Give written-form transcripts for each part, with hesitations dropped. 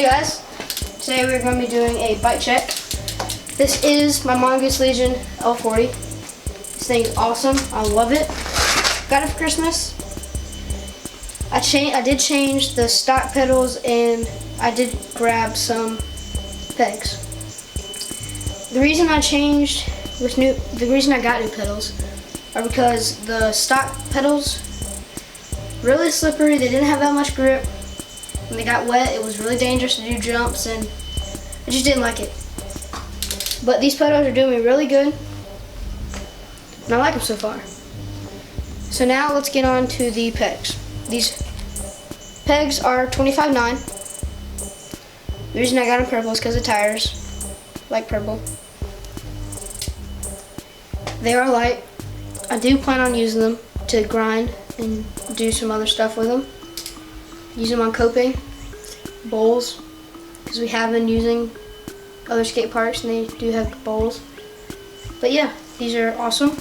Hey guys, today we're going to be doing a bike check. This is my Mongoose Legion L40. This thing is awesome. I love it. Got it for Christmas. I did change the stock pedals and I did grab some pegs. The reason I got new pedals are because the stock pedals really slippery. They didn't have that much grip. When they got wet, it was really dangerous to do jumps, and I just didn't like it. But these pedals are doing me really good, and I like them so far. So now let's get on to the pegs. These pegs are 25.9. The reason I got them purple is because of tires. I like purple. They are light. I do plan on using them to grind and do some other stuff with them. Use them on coping, bowls, because we have been using other skate parks and they do have bowls. But yeah, these are awesome.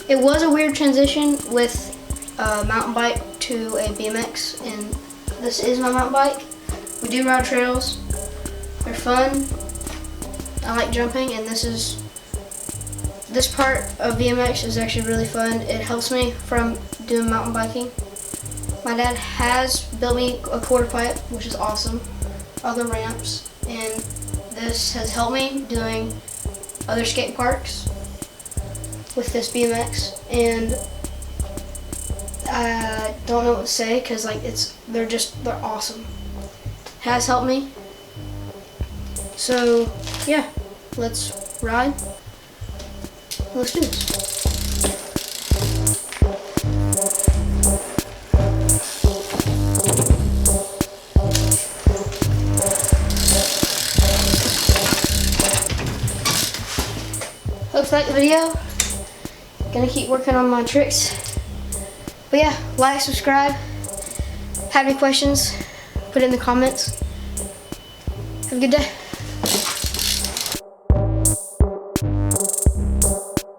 It was a weird transition with a mountain bike to a BMX, and this is my mountain bike. We do ride trails. They're fun. I like jumping, and this part of BMX is actually really fun. It helps me from doing mountain biking. My dad has built me a quarter pipe, which is awesome, other ramps, and this has helped me doing other skate parks with this BMX, and I don't know what to say because they're awesome. It has helped me. So yeah, let's ride. Let's do this. Hope you like the video. Gonna keep working on my tricks. But yeah, like, subscribe. Have any questions, put it in the comments. Have a good day.